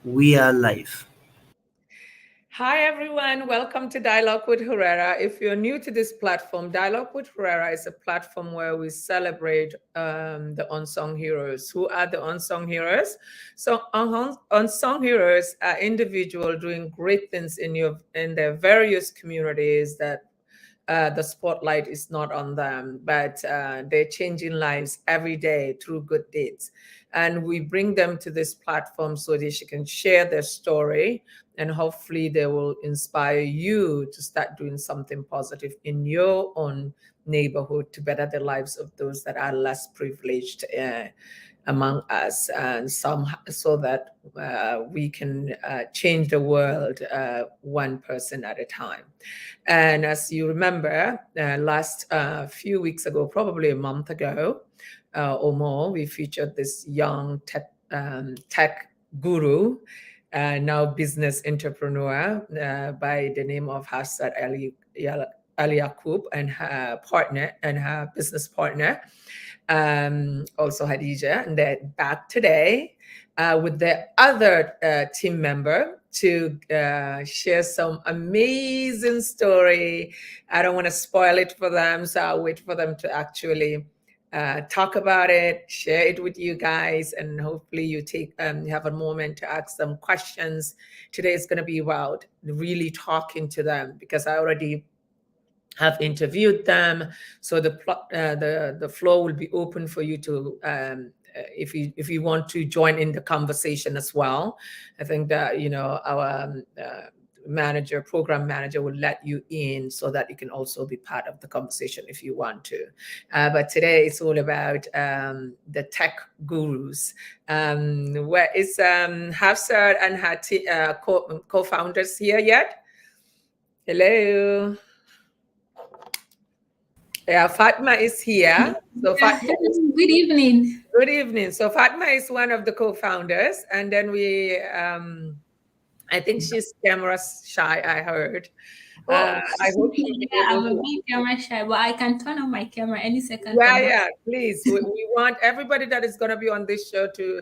We are live. Hi, everyone. Welcome to Dialogue with Khuraira. If you're new to this platform, Dialogue with Khuraira is a platform where we celebrate the unsung heroes. Who are the unsung heroes? So, unsung heroes are individuals doing great things in their various communities that the spotlight is not on them, but they're changing lives every day through good deeds. And we bring them to this platform so that she can share their story, and hopefully they will inspire you to start doing something positive in your own neighborhood to better the lives of those that are less privileged among us, and some so that we can change the world one person at a time. And as you remember, last few weeks ago, probably a month ago or more, we featured this young tech guru, now business entrepreneur by the name of Hafsah Ali Yaqub, and her business partner, also Hadija, and they're back today with the other team member to share some amazing story. I don't want to spoil it for them, so I'll wait for them to actually talk about it, share it with you guys, and hopefully you have a moment to ask them questions. Today is going to be about really talking to them, because I already have interviewed them, so the floor will be open for you to if you want to join in the conversation as well. I think that our program manager will let you in so that you can also be part of the conversation if you want to. But today it's all about the tech gurus. Where is Hafsah and her co-founders here yet? Hello. Yeah, Fatima is here. So Fatima, Good evening. good evening. So Fatima is one of the co-founders, and then I think she's camera shy, I heard. Oh, I hope she'll be yeah, able I'm a to. bit camera shy, but I can turn on my camera any second Yeah, from now. yeah, please. We want everybody that is going to be on this show to,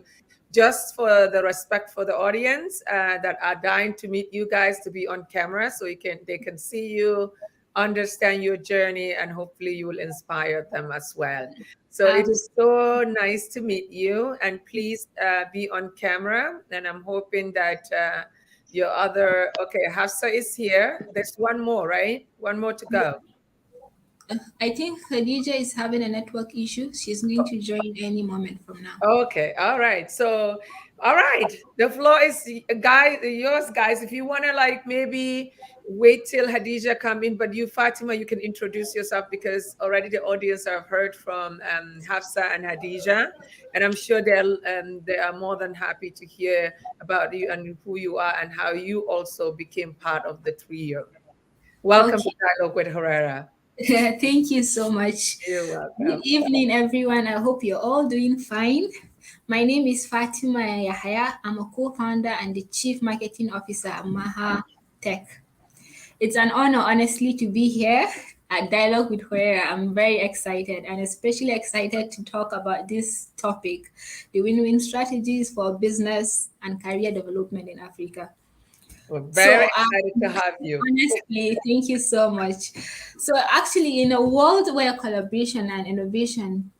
just for the respect for the audience that are dying to meet you guys, to be on camera so they can see you, understand your journey, and hopefully you will inspire them as well. So it Um, is so nice to meet you, and please be on camera. And I'm hoping that okay, Hafsa is here. There's one more, right? One more to go. I think Khadija is having a network issue. She's going to join any moment from now. Okay, all right. So, all right, the floor is yours, guys. If you want to, like, maybe wait till Hadija come in, but you, Fatima, you can introduce yourself, because already the audience have heard from Hafsa and Hadija, and I'm sure they are more than happy to hear about you and who you are and how you also became part of the trio. Welcome to Okay. Dialogue with Herrera. Thank you so much. You're Good welcome. evening, everyone. I hope you're all doing fine. My name is Fatima Yahaya. I'm a co-founder and the chief marketing officer at Maha Tech. It's an honor, honestly, to be here at Dialogue with Khuraira. I'm very excited, and especially excited to talk about this topic, the win-win strategies for business and career development in Africa. We're very So, excited to have you. honestly, thank you so much. So, actually, in a world where collaboration and innovation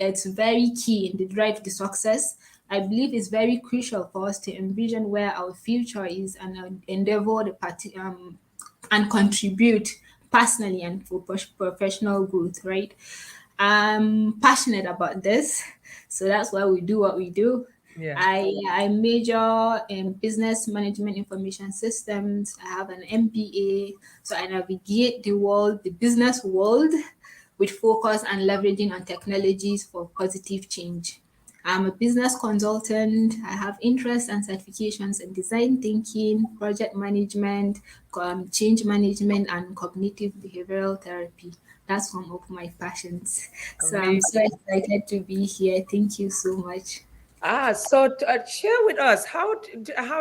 it's very key in the drive to success, I believe it's very crucial for us to envision where our future is and endeavor and contribute personally and for professional growth, right? I'm passionate about this, so that's why we do what we do. Yeah. I major in business management information systems. I have an MBA, so I navigate the business world, with focus on leveraging on technologies for positive change. I'm a business consultant. I have interests and certifications in design thinking, project management, change management, and cognitive behavioral therapy. That's some of my passions. So I'm so Amazing. excited to be here. Thank you so much. So share with us, how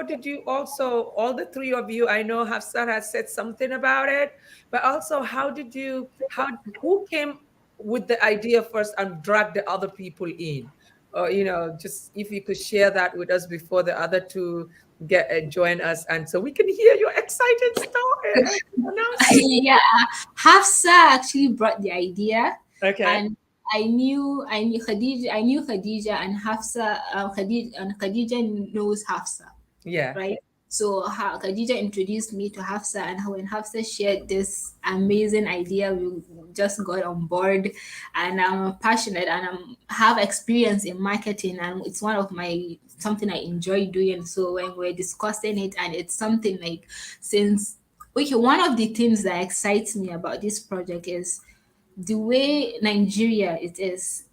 did you also, all the three of you, I know Hafsat has said something about it, but also who came with the idea first and drag the other people in? Or, just if you could share that with us before the other two join us, and so we can hear your exciting story. Yeah, Hafsah actually brought the idea, Okay. and I knew Khadija and Hafsah. Khadija knows Hafsah, Yeah. right? So Khadija introduced me to Hafsa, and when Hafsa shared this amazing idea, we just got on board. And I'm passionate, and have experience in marketing, and it's one of my something I enjoy doing. So when we're discussing it, and it's something like, since okay, one of the things that excites me about this project is the way Nigeria it is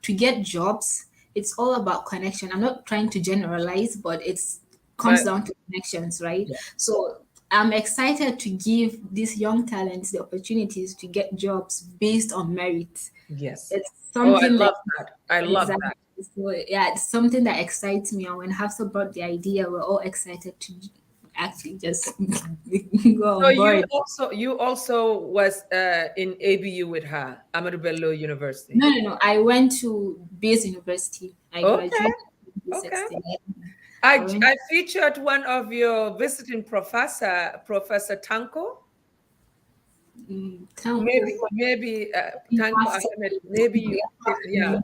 to get jobs. It's all about connection. I'm not trying to generalize, but it's comes But down to connections, right? yeah. So I'm excited to give these young talents the opportunities to get jobs based on merit. Yes. It's Oh, I something like love that. I love exactly. that. So yeah, it's something that excites me. And when Hafsa brought the idea, we're all excited to actually just go So on board. you also was in ABU with her, Ahmadu Bello University. No, no, no. I went to Base University. I Okay. graduated in Okay. 2016. I I went I featured one of your visiting professor, Professor Tanko. town Maybe Tanko Ahmed. Maybe you, yeah.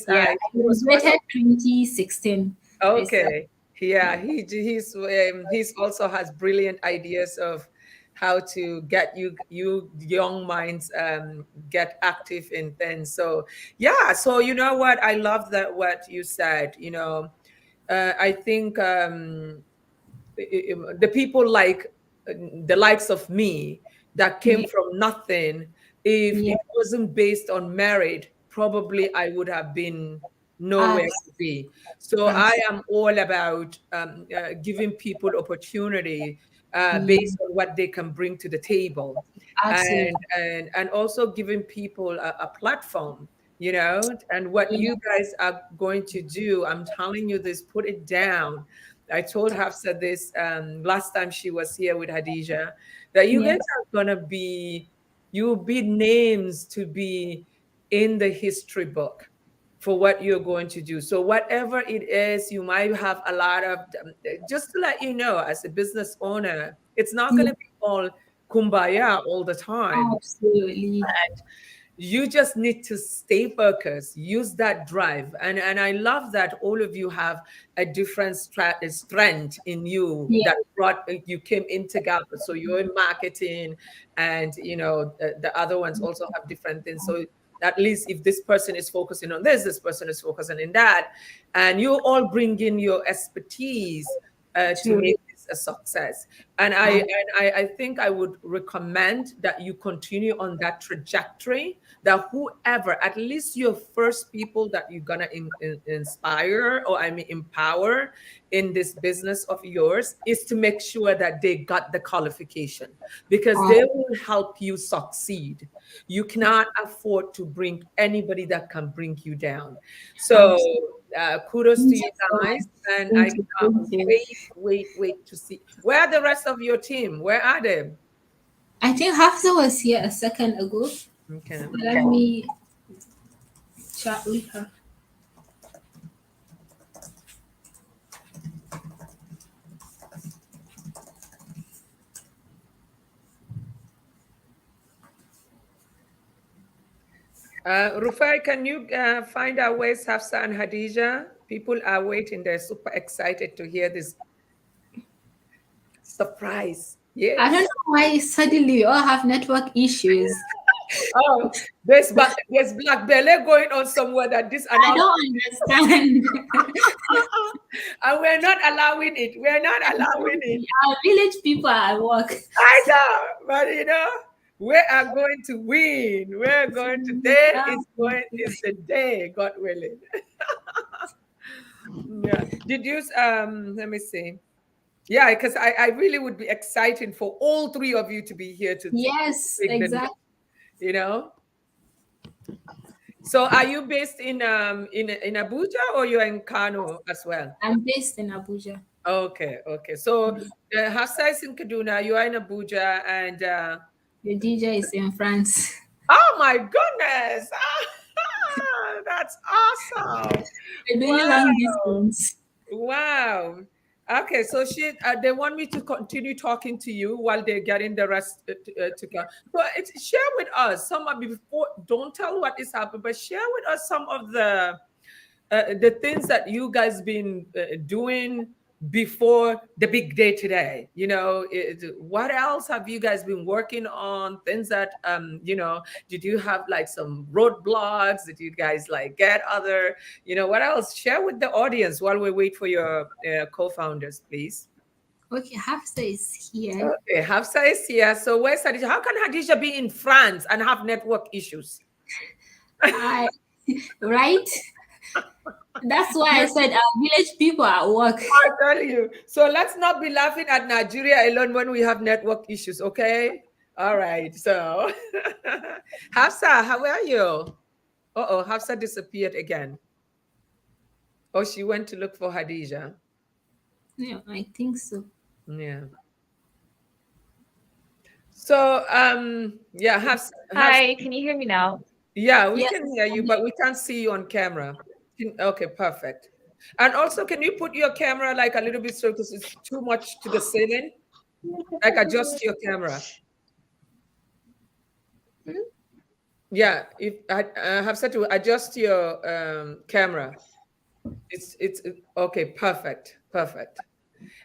Yeah, I He was one of. graduated 2016. I said, Okay. Yeah, he's also has brilliant ideas of how to get you young minds get active in things. So yeah, so you know what? I love that what you said, I think the people like the likes of me that came yeah, from nothing, if yeah, it wasn't based on merit, probably I would have been nowhere to abs- be. So I abs- am all about giving people opportunity yeah, based on what they can bring to the table, absolutely. and also giving people a platform, and what Yeah, you guys are going to do. I'm telling you this, put it down. I told Hafsa this last time she was here with Hadija, that you yeah, guys are gonna be, you'll be names to be in the history book for what you're going to do. So whatever it is, you might have a lot of, just to let you know, as a business owner, it's not yeah, gonna be all kumbaya all the time. absolutely. You just need to stay focused, use that drive, and I love that all of you have a different strength in you Yeah, that brought you came in together. So you're in marketing, and the other ones also have different things. So at least if this person is focusing on this person is focusing in that, and you all bring in your expertise to true. make this a success. And I think I would recommend that you continue on that trajectory, that whoever, at least your first people that you're gonna inspire, or I mean empower in this business of yours, is to make sure that they got the qualification, because Uh, they will help you succeed. You cannot afford to bring anybody that can bring you down. So abs- kudos to Thank you you so guys, much. and I Thank you. can't Thank you. wait to see where are the rest of your team. Where are they? I think Hafsa was here a second ago. Okay. Let me chat with her. Rufai, can you find out where's Hafsa and Hadija? People are waiting. They're super excited to hear this surprise. I don't Yes. know why suddenly we all have network issues. Oh, there's Black Belly going on somewhere that this I announcement, don't understand. and we're not allowing it. We're not allowing it. Our village people are at work. I know, but we are going to win. We're going today is the day, God willing. Yeah. Did you let me see. Yeah, because I really would be excited for all three of you to be here to Yes, take the news, exactly. you know. So are you based in Abuja, or you're in Kano as well? I'm based in Abuja. Okay, okay. So Hafsa is in Kaduna, you are in Abuja, and The DJ is in France. oh my goodness. That's awesome. A really long Wow. distance. Wow. Okay, so they want me to continue talking to you while they're getting the rest to go. So share with us some of before. Don't tell what is happening, but share with us some of the things that you guys been doing before the big day today. What else have you guys been working on? Things that did you have like some roadblocks? Did you guys like get other, what else? Share with the audience while we wait for your co-founders, please. Okay, Hafsah is here. Okay, Hafsah is here. So where's Hadija? How can Hadija be in France and have network issues? Right? That's why I said our village people at work. I tell you. So let's not be laughing at Nigeria alone when we have network issues, okay? All right. So, Hafsah, how are you? Uh-oh, Hafsah disappeared again. Oh, she went to look for Hadija. Yeah, I think so. Yeah. So, yeah, Hafsah. Hi, can you hear me now? Yeah, we Yes. can hear you, but we can't see you on camera. Okay, perfect. And also, can you put your camera like a little bit so because it's too much to the ceiling? Like adjust your camera. Yeah, if I have said to adjust your camera. It's okay, perfect.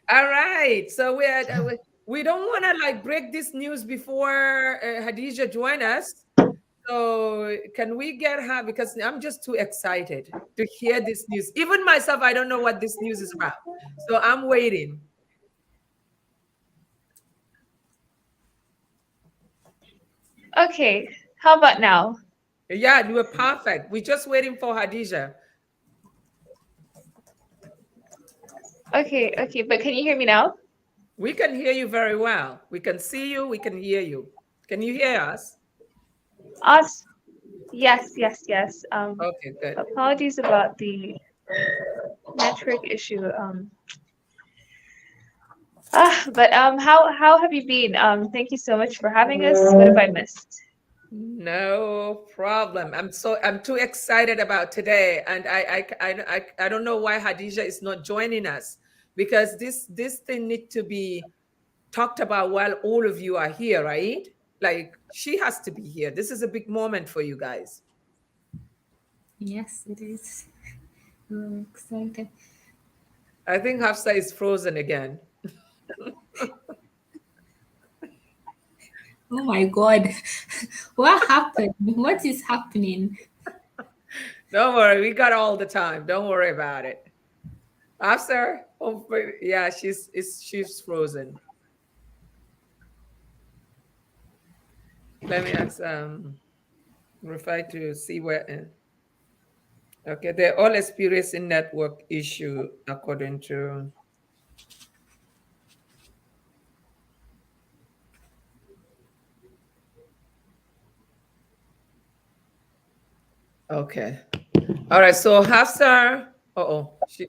All right, so we don't want to like break this news before Hadija join us. So can we get her, because I'm just too excited to hear this news. Even myself, I don't know what this news is about. So I'm waiting. Okay, how about now? Yeah, you were perfect. We're just waiting for Hadija. Okay, but can you hear me now? We can hear you very well. We can see you. We can hear you. Can you hear us? Us? Yes. Okay, good. Apologies about the network issue. But how have you been? Thank you so much for having us. What have I missed? No problem. I'm too excited about today, and I don't know why Hadija is not joining us, because this thing need to be talked about while all of you are here, right? Like she has to be here. This is a big moment for you guys. Yes, it is. I'm excited. I think Hafsah is frozen again. Oh my God. What happened? What is happening? Don't worry, we got all the time. Don't worry about it. Hafsah, yeah, she's frozen. Let me ask Rufai to see where. Okay, they're all experiencing network issue according to. Okay. All right. So Hafsah. She.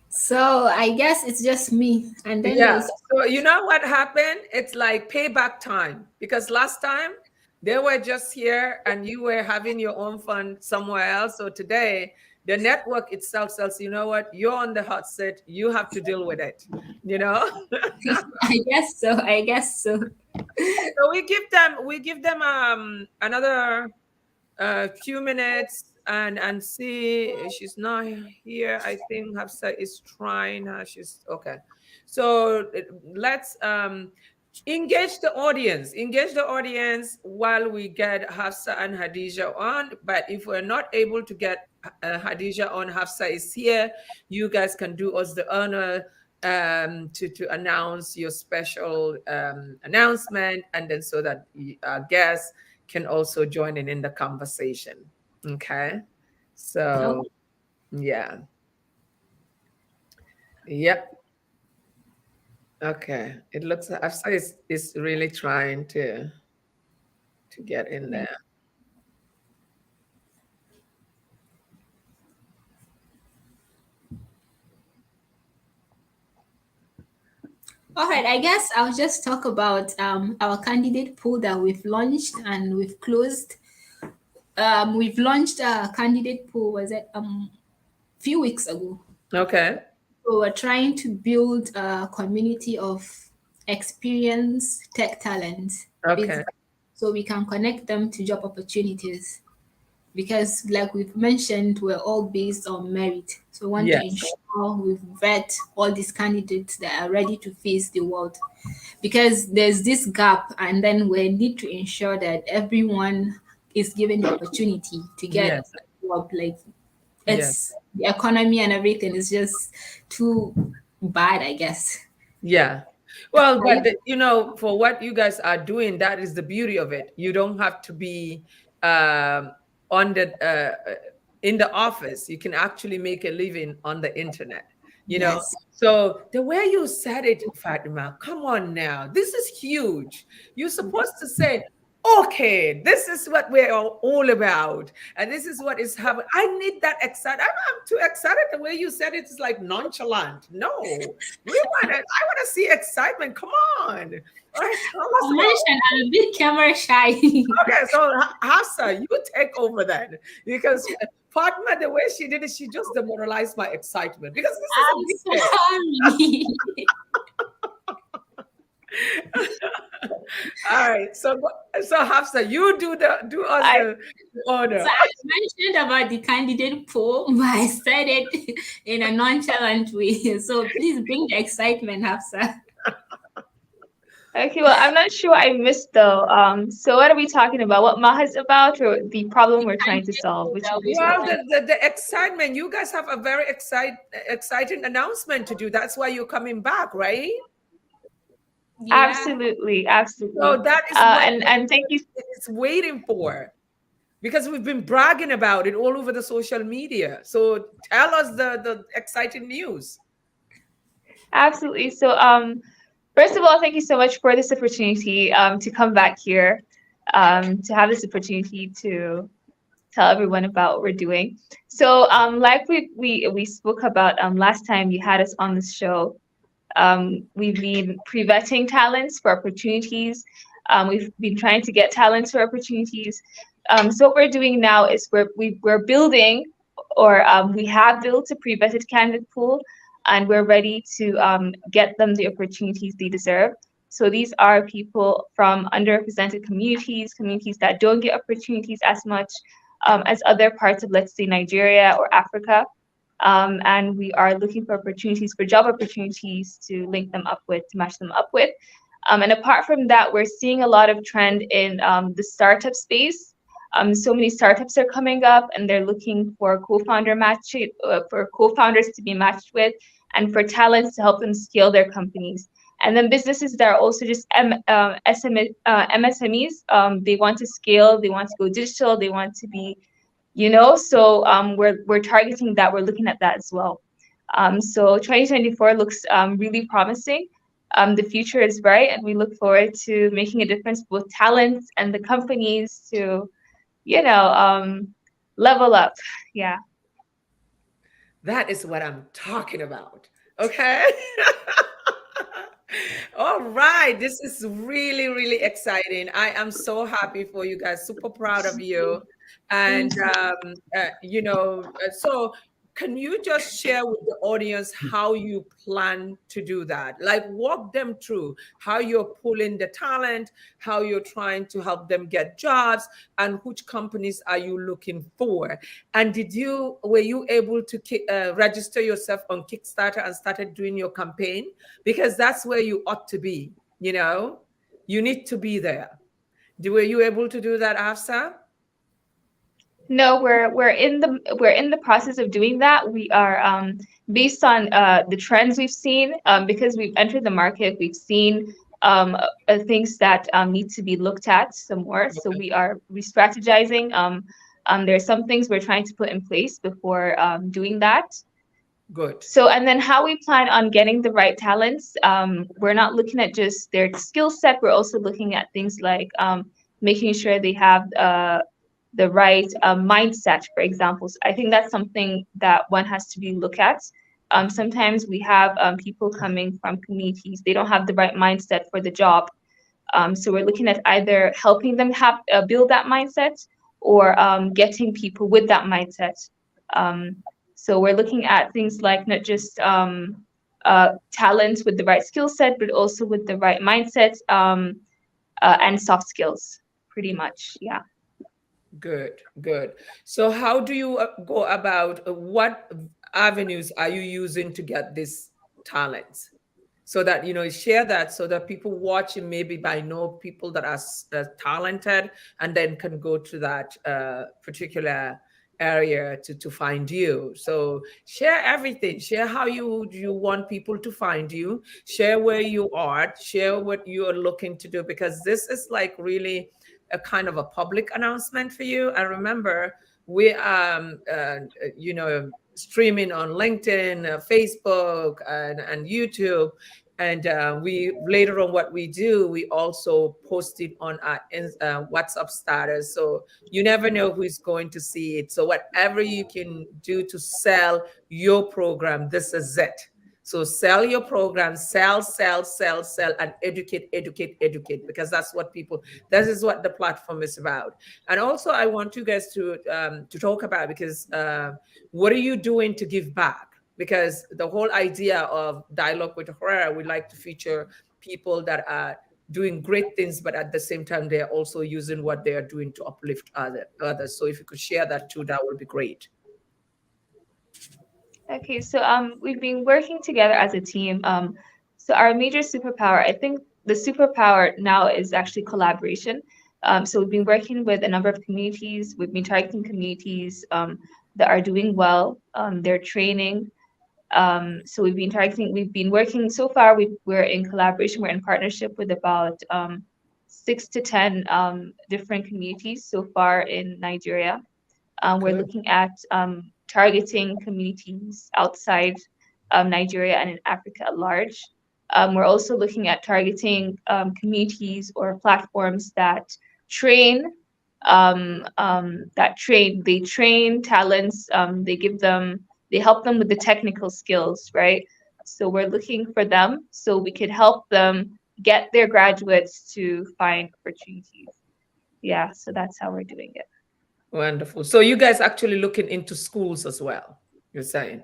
So I guess it's just me. And then Yeah. So you know what happened? It's like payback time, because last time they were just here and you were having your own fun somewhere else. So today the network itself says, you know what? You're on the hot seat. You have to deal with it. I guess so. So we give them another few minutes and see. She's not here. I think Hafsah is trying. She's okay. So let's engage the audience. Engage the audience while we get Hafsah and Hadija on. But if we're not able to get Hadija on, Hafsah is here. You guys can do us the honor to announce your special announcement, and then so that our guests can also join in the conversation. Okay. So yeah. Yep. Okay. It looks like Hafsah is really trying to get in there. All right, I guess I'll just talk about our candidate pool that we've launched and we've closed. We've launched a candidate pool, was it few weeks ago. Okay. So we're trying to build a community of experienced tech talent, Okay. basically, so we can connect them to job opportunities. Because, like we've mentioned, we're all based on merit. So we want to Yes. ensure we've vet all these candidates that are ready to face the world. Because there's this gap, and then we need to ensure that everyone is given the opportunity to get Yes. a job. Like, Yes. it's the economy and everything is just too bad, I guess. Yeah. Well, Are you? but for what you guys are doing, that is the beauty of it. You don't have to be um, on the in the office. You can actually make a living on the internet. You know. Yes. So the way you said it, Fatima, come on now. This is huge. You're supposed to say, okay, this is what we're all about. And this is what is happening. I need that excited. I'm too excited. The way you said it is like nonchalant. No. We want it. I want to see excitement. Come on. All right, tell us I about. mentioned I'm a bit camera shy. Okay, so Hafsah, you take over then, because Fatima, the way she did it, she just demoralized my excitement because this is a big thing. I'm sorry. All right, so Hafsah, you do us I the order. So I mentioned about the candidate poll, but I said it in a nonchalant way. So please bring the excitement, Hafsa. Okay, well, I'm not sure I missed though. So what are we talking about? What Maha's about, or the problem we're trying to solve? Which of the two? Well, the excitement. You guys have a very exciting announcement to do. That's why you're coming back, right? Yeah. Absolutely, absolutely. So that is what And thank you. it's waiting for. Because we've been bragging about it all over the social media. So tell us the exciting news. Absolutely. So, first of all, thank you so much for this opportunity to come back here, to have this opportunity to tell everyone about what we're doing. So, like we spoke about last time you had us on this show, we've been pre-vetting talents for opportunities. We've been trying to get talents for opportunities. So what we're doing now is we're building, or we have built a pre-vetted candidate pool, and we're ready to get them the opportunities they deserve. So these are people from underrepresented communities, communities that don't get opportunities as much as other parts of, let's say, Nigeria or Africa. And we are looking for opportunities, for job opportunities to link them up with, to match them up with. And apart from that, we're seeing a lot of trend in the startup space. So many startups are coming up, and they're looking for for co-founders to be matched with, and for talents to help them scale their companies. And then businesses that are also just MSMEs, they want to scale, they want to go digital, they want to be, so we're targeting that. We're looking at that as well. So 2024 looks really promising. The future is bright, and we look forward to making a difference, both talents and the companies, to level up. Yeah. That is what I'm talking about. Okay. All right. This is really, really exciting. I am so happy for you guys. Super proud of you. And, so can you just share with the audience how you plan to do that? Like, walk them through how you're pulling the talent, how you're trying to help them get jobs, and which companies are you looking for? And were you able to register yourself on Kickstarter and started doing your campaign? Because that's where you ought to be. You need to be there. Were you able to do that, Hafsah? No, we're in the process of doing that. We are based on the trends we've seen, because we've entered the market. We've seen things that need to be looked at some more. So we are re-strategizing. There are some things we're trying to put in place before doing that. Good. So, and then how we plan on getting the right talents, we're not looking at just their skill set. We're also looking at things like making sure they have the right mindset, for example. So I think that's something that one has to be looked at. Sometimes we have people coming from communities, they don't have the right mindset for the job. So we're looking at either helping them have build that mindset, or getting people with that mindset. So we're looking at things like not just talents with the right skill set, but also with the right mindset and soft skills, pretty much. Yeah. Good, good. So how do you go about what avenues are you using to get these talents? So that, share that so that people watching maybe by know people that are talented and then can go to that particular area to find you. So share everything. Share how you want people to find you. Share where you are. Share what you are looking to do, because this is like really a kind of a public announcement for you. And remember, we streaming on LinkedIn, Facebook, and YouTube. And we later on, what we do, we also post it on our WhatsApp status. So you never know who's going to see it. So whatever you can do to sell your program, this is it. So sell your program, sell, and educate, because that's what people, this is what the platform is about. And also I want you guys to talk about, because what are you doing to give back? Because the whole idea of Dialogue with Khuraira, we like to feature people that are doing great things, but at the same time, they're also using what they are doing to uplift others. So if you could share that too, that would be great. Okay, so we've been working together as a team. So our major superpower, I think the superpower now is actually collaboration. So we've been working with a number of communities. We've been targeting communities that are doing well. They're training. So we've been working so far. We're in collaboration, we're in partnership with about 6 to 10 different communities so far in Nigeria. We're Good. looking at targeting communities outside Nigeria and in Africa at large. We're also looking at targeting communities or platforms that train, they train talents, they help them with the technical skills, right? So we're looking for them so we could help them get their graduates to find opportunities. Yeah, so that's how we're doing it. Wonderful. So you guys actually looking into schools as well, you're saying?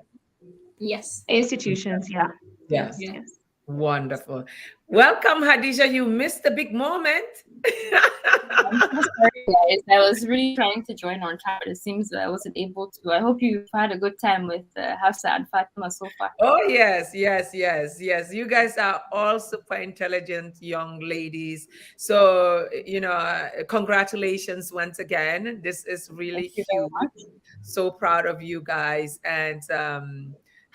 Yes. Institutions, yeah. Yeah. Yes, Yeah. yes. Wonderful. Welcome, Hadija. You missed the big moment. I'm so sorry, guys. I was really trying to join on chat, but it seems that I wasn't able to. I hope you've had a good time with Hafsah and Fatima so far. Oh, yes. You guys are all super intelligent young ladies. So, congratulations once again. This is really Thank you very huge. much. So proud of you guys. And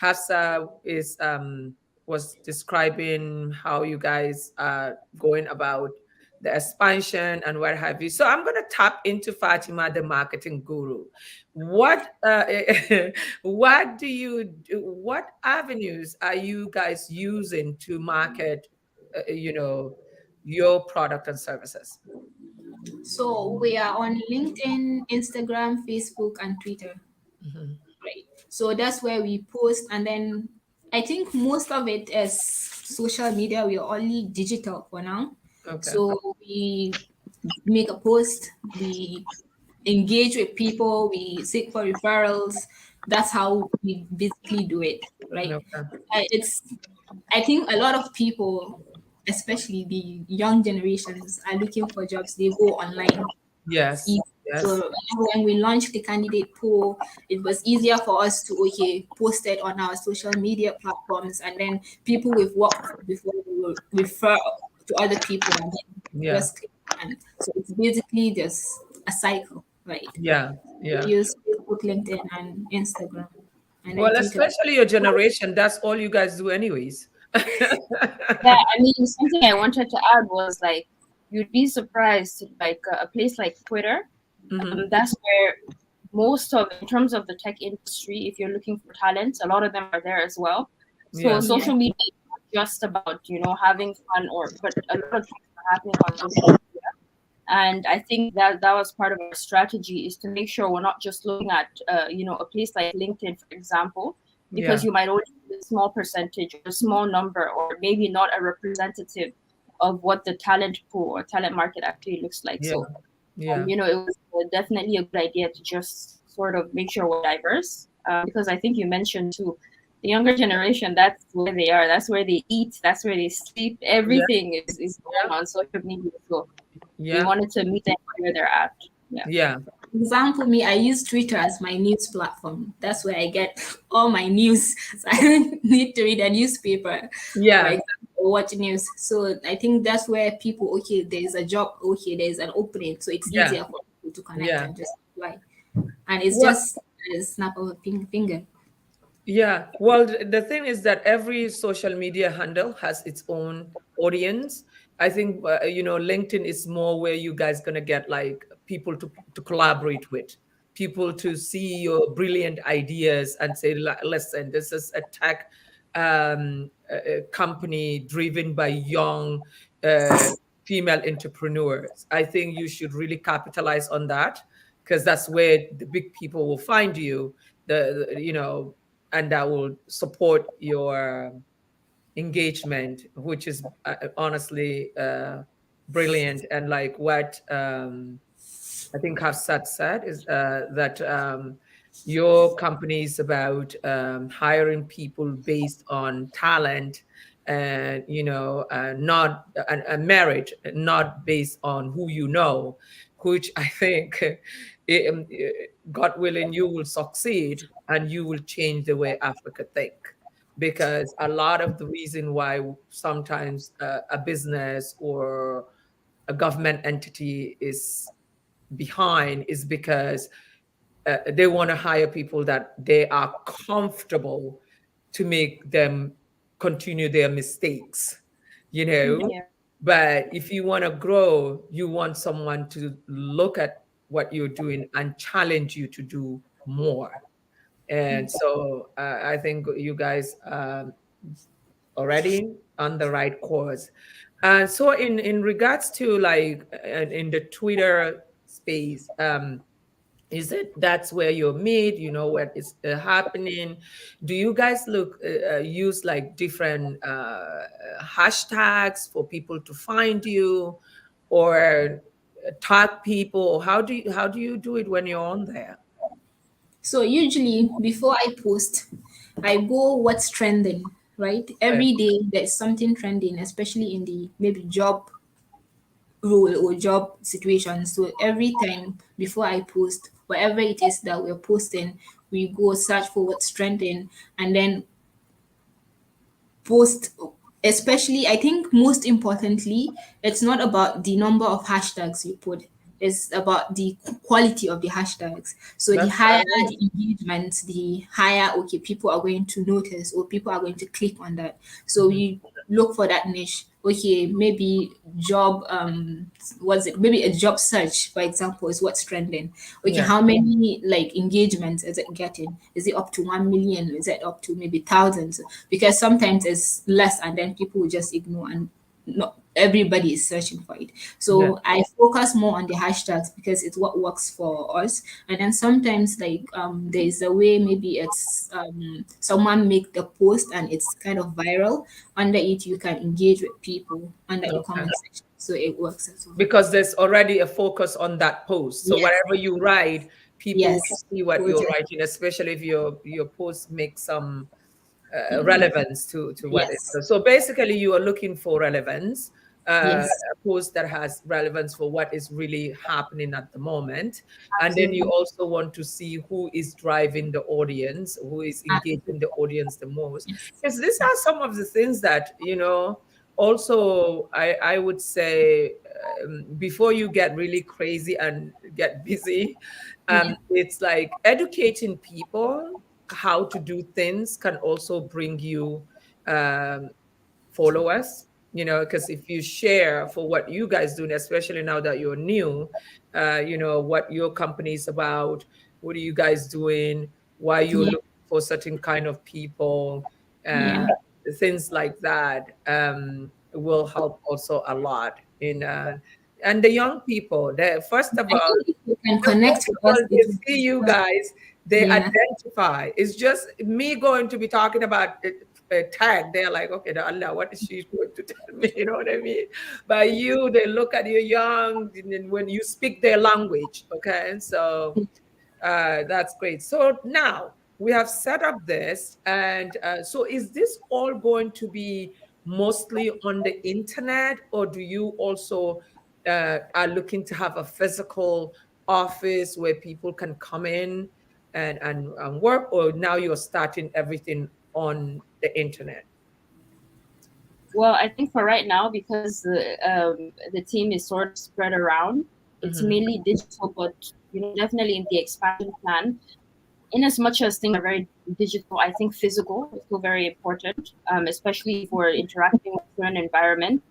Hafsah was describing how you guys are going about the expansion and what have you. So I'm going to tap into Fatima, the marketing guru. What what do you do? What avenues are you guys using to market, your product and services? So we are on LinkedIn, Instagram, Facebook, and Twitter. Mhm. Right. So that's where we post, and then I think most of it is social media. We are only digital for now. Okay. So we make a post, we engage with people, we seek for referrals. That's how we basically do it, right? Okay. I think a lot of people, especially the young generations, are looking for jobs. They go online. It's Yes. easy. Yes. So when we launched the candidate pool, it was easier for us to post it on our social media platforms, and then people we've worked with before will refer to other people, and then Yeah. just click. And so it's basically just a cycle, right? Yeah. Yeah. We use Facebook, LinkedIn, and Instagram, and then Well, Twitter. especially your generation, that's all you guys do anyways. Yeah, I mean, something I wanted to add was like, you'd be surprised, like a place like Twitter. Mhm. That's where in terms of the tech industry, if you're looking for talent, a lot of them are there as well. So Yeah. social media is not just about, having fun, but a lot of things are happening on social media. And I think that was part of our strategy, is to make sure we're not just looking at, a place like LinkedIn, for example, because Yeah. you might only see a small percentage or a small number, or maybe not a representative of what the talent pool or talent market actually looks like. Yeah. So, Yeah. it was definitely a good idea to just sort of make sure we're diverse. because I think you mentioned too, the younger generation, that's where they are, that's where they eat, that's where they sleep, everything is going on social media. So we wanted to meet them where they're at. Yeah. Example, me, I use Twitter as my news platform. That's where I get all my news. So I don't need to read a newspaper, for example, or watch news. So I think that's where people, okay, there's a job, okay, there's an opening. So it's easier for people to connect and just apply. And it's just a snap of a finger. Yeah. Well, the thing is that every social media handle has its own audience. I think, LinkedIn is more where you guys going to get like people to collaborate with, people to see your brilliant ideas and say, listen, this is a tech a company driven by young female entrepreneurs. I think you should really capitalize on that, because that's where the big people will find you. And that will support your engagement, which is honestly brilliant. And like what I think Hafsah said is that your company is about hiring people based on talent, and not a merit, not based on who you know, which I think God willing you will succeed, and you will change the way Africa think. Because a lot of the reason why sometimes a business or a government entity is behind is because they want to hire people that they are comfortable to make them continue their mistakes, you know. But if you want to grow, you want someone to look at what you're doing and challenge you to do more. And so I think you guys already on the right course. So in regards to like in the Twitter space, is it that's where you're meet, what is happening? Do you guys use like different hashtags for people to find you, or tag people, or how do you do it when you're on there? So usually before I post, I go what's trending, right? Every day there's something trending, especially in the maybe job role or job situation. So every time before I post, whatever it is that we're posting, we go search for what's trending and then post. Especially, I think most importantly, it's not about the number of hashtags you put, it's about the quality of the hashtags. So the That's higher right. the engagement, the higher, okay, people are going to notice or people are going to click on that. So we look for that niche. Okay, maybe job, what's it, maybe a job search, for example, is what's trending. Okay, Yeah. how many like engagements is it getting? Is it up to 1 million? Is it up to maybe thousands? Because sometimes it's less and then people will just ignore, and not everybody is searching for it. Yeah. So I focus more on the hashtags because it's what works for us. And then sometimes like there's a way, maybe it's someone make the post and it's kind of viral. Under it you can engage with people under the Okay. comment section, so it works as well. Because there's already a focus on that post. So Yes. whatever you write, people Yes. will see what you're writing, especially if your post makes some relevance to what it Yes. is. So basically, you are looking for relevance, Yes. a post that has relevance for what is really happening at the moment. And then you Absolutely. also want to see who is driving the audience, who is engaging the audience the most. Because these are some of the things that, also I would say before you get really crazy and get busy, it's like educating people how to do things can also bring you followers, because if you share for what you guys do, especially now that you're new, what your company is about, what are you guys doing, why you're Yeah. looking for certain kind of people, Yeah. things like that will help also a lot in and the young people, first of I all, think if you can the connect with us, people, it they will see be you fun. guys, they Yeah. identify. It's just me going to be talking about a tag. They're like, okay, the Allah, what is she going to tell me? You know what I mean? But you, they look at you young, and then when you speak their language, okay? And so that's great. So now, we have set up this, and so is this all going to be mostly on the internet, or do you also are looking to have a physical office where people can come in and work, or now you're starting everything on the internet? Well, I think for right now, because the team is sort of spread around, it's Mhm. mainly digital, but definitely in the expansion plan, in as much as things are very digital, I think physical is still very important, especially for interacting with certain environment.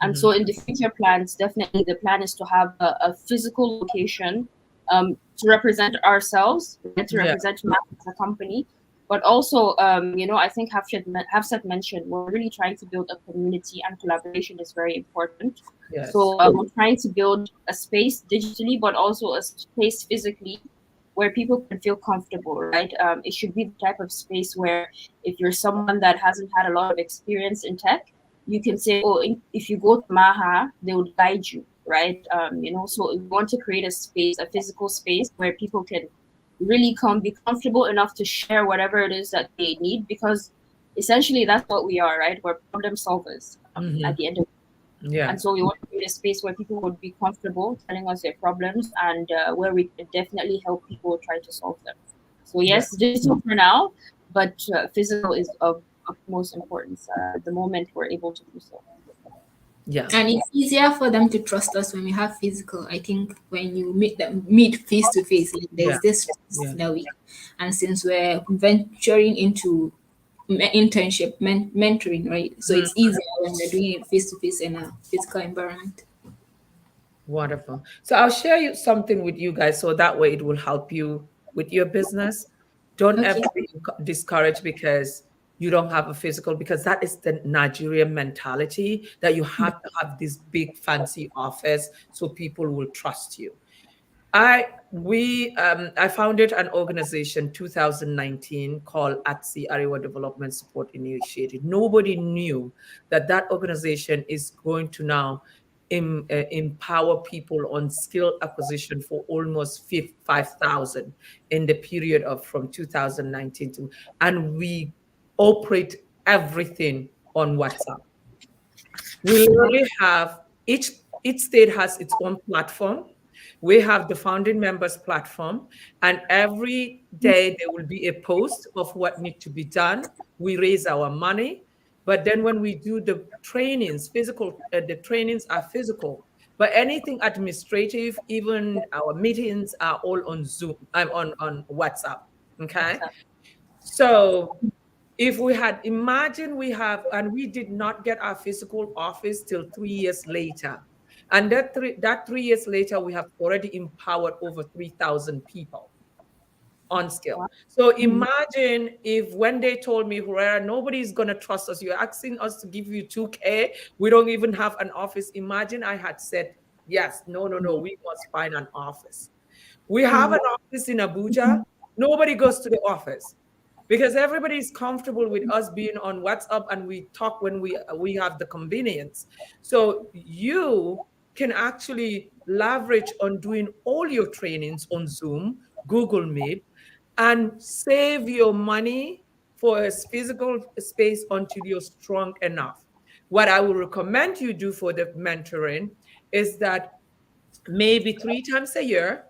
And so Mhm. in the future plans, definitely the plan is to have a physical location to represent ourselves, and to Yeah. represent Mac as a company. But also, I think Hafsah mentioned we're really trying to build a community, and collaboration is very important. Yes. So we're trying to build a space digitally, but also a space physically where people can feel comfortable, right? It should be the type of space where if you're someone that hasn't had a lot of experience in tech, you can say, oh, if you go to Maha, they would guide you, right? So we want to create a space, a physical space where people can really be comfortable enough to share whatever it is that they need, because essentially that's what we are, right? We're problem solvers at Mhm. the end of. Yeah. And so we want to create a space where people would be comfortable telling us their problems, and where we can definitely help people try to solve them. So Yeah. yes, digital for now, but physical is of most importance at the moment we're able to do so. Yeah. And it's easier for them to trust us when we have physical. I think when you meet face to face, like Yeah. there's this Yeah. trust that we, and since we're venturing into internship mentoring, right? So Mhm. it's easier when we're doing it face to face in a physical environment. Wonderful. So I'll share you something with you guys so that way it will help you with your business. Don't ever Okay. be discouraged because you don't have a physical, because that is the Nigerian mentality that you have to have this big fancy office so people will trust you. I founded an organization 2019 called ATSI Arewa Development Support Initiative. Nobody knew that that organization is going to now empower people on skill acquisition for almost 5,000 in the period of from 2019 to, and we operate everything on WhatsApp. We literally have each state has its own platform. We have the founding members platform, and every day there will be a post of what needs to be done. We raise our money, but then when we do the trainings, the trainings are physical. But anything administrative, even our meetings are all on Zoom. I'm on WhatsApp. Okay, so if we had imagined we have, and we did not get our physical office till 3 years later, and that 3 years later, we have already empowered over 3,000 people on skill. So imagine if when they told me, Khuraira, nobody's gonna trust us. You're asking us to give you 2K. We don't even have an office. Imagine I had said, yes, no, no, no, we must find an office. We have an office in Abuja. Nobody goes to the office because everybody is comfortable with us being on WhatsApp, and we talk when we have the convenience. So you can actually leverage on doing all your trainings on Zoom, Google Meet, and save your money for a physical space until you're strong enough. What I would recommend you do for the mentoring is that maybe 3 times a year,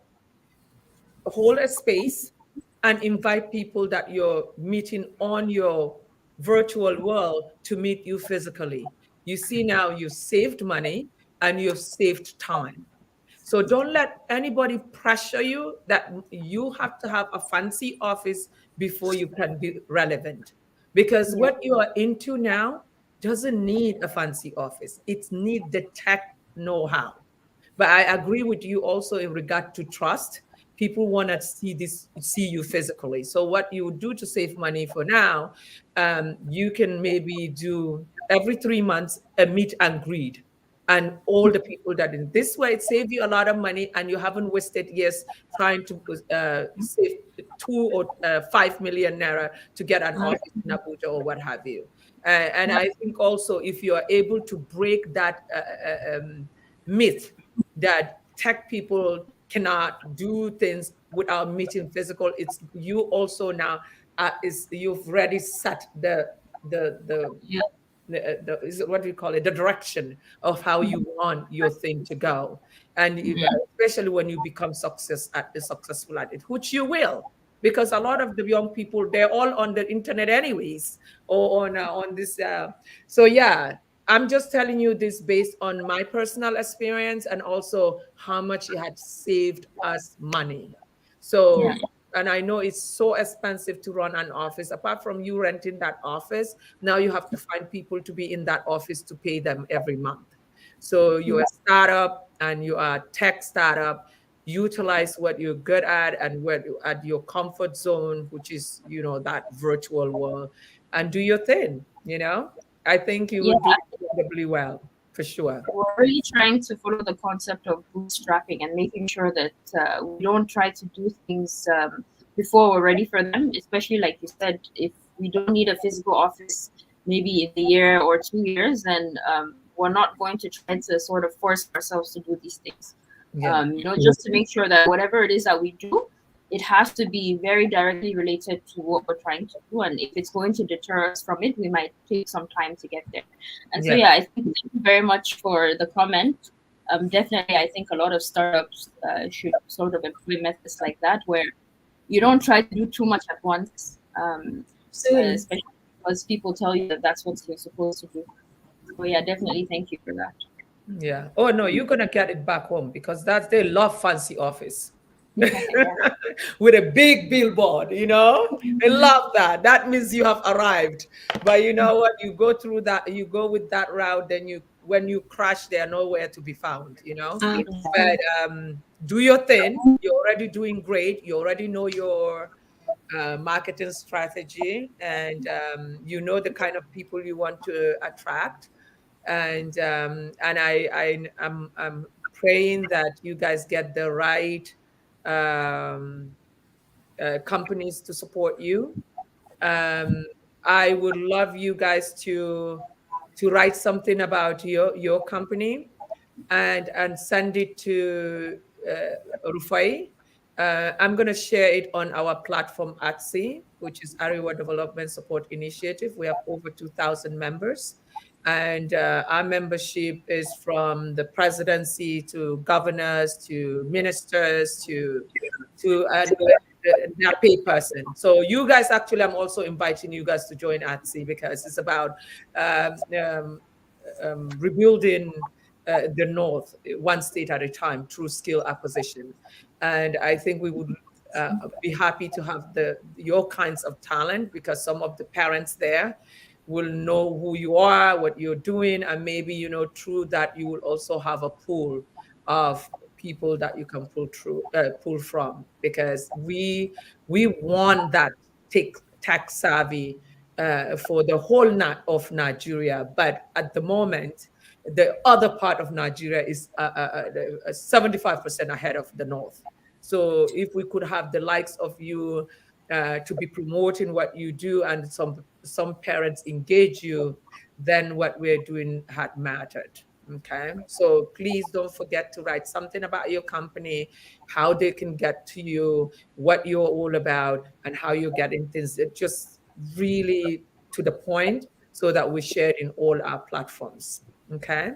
hold a space and invite people that you're meeting on your virtual world to meet you physically. You see, now you've saved money and you've saved time. So don't let anybody pressure you that you have to have a fancy office before you can be relevant. Because Yeah. what you are into now doesn't need a fancy office. It needs the tech know-how. But I agree with you also in regard to trust. People want to see you physically. So what you do to save money for now, you can maybe do every 3 months a meet and greet, and all the people that in this way it save you a lot of money, and you haven't wasted years trying to save 2 or 5 million naira to get an office in Abuja or what have you. And I think also if you are able to break that myth that tech people cannot do things without meeting physical, it's you also now is you've already set the Yeah. is it, what do you call it, the direction of how you want your thing to go. And especially when you become successful at it, which you will, because a lot of the young people, they're all on the internet anyways, or on this so yeah, I'm just telling you this based on my personal experience, and also how much it had saved us money. So, and I know it's so expensive to run an office. Apart from you renting that office, now you have to find people to be in that office to pay them every month. So you're a startup and you are a tech startup. Utilize what you're good at and what at your comfort zone, which is, you know, that virtual world, and do your thing. You know, I think you will do incredibly well, for sure. We're really trying to follow the concept of bootstrapping and making sure that we don't try to do things before we're ready for them, especially like you said, if we don't need a physical office maybe in a year or 2 years, then we're not going to try to sort of force ourselves to do these things. You know, just to make sure that whatever it is that we do, it has to be very directly related to what we're trying to do. And if it's going to deter us from it, we might take some time to get there. And so, yeah, I think thank you very much for the comment. Definitely, I think a lot of startups should sort of employ methods like that, where you don't try to do too much at once, especially because people tell you that that's what you're supposed to do. So, yeah, definitely thank you for that. Yeah. Oh, no, you're going to get it back home, because they love fancy office. With a big billboard, you know, they love that. That means you have arrived. But you know what? You go through that, you go with that route, then when you crash, they are nowhere to be found, you know. But do your thing. You're already doing great. You already know your marketing strategy, and you know the kind of people you want to attract. And I'm praying that you guys get the right companies to support you. I would love you guys to write something about your company and send it to Rufai. I'm going to share it on our platform Atsi, which is Ariwa Development Support Initiative. We have over 2,000 members. And our membership is from the presidency to governors to ministers to that pay person. So you guys, actually, I'm also inviting you guys to join ATSI, because it's about rebuilding the North, one state at a time, through skill acquisition. And I think we would be happy to have your kinds of talent, because some of the parents there will know who you are, what you're doing, and maybe, you know, through that you will also have a pool of people that you can pull from, because we want that tech savvy for the whole of Nigeria. But at the moment, the other part of Nigeria is 75% ahead of the North. So if we could have the likes of you to be promoting what you do, and some parents engage you, then what we're doing had mattered. Okay, so please don't forget to write something about your company, how they can get to you, what you're all about, and how you're getting things. It just really to the point, so that we share it in all our platforms. Okay.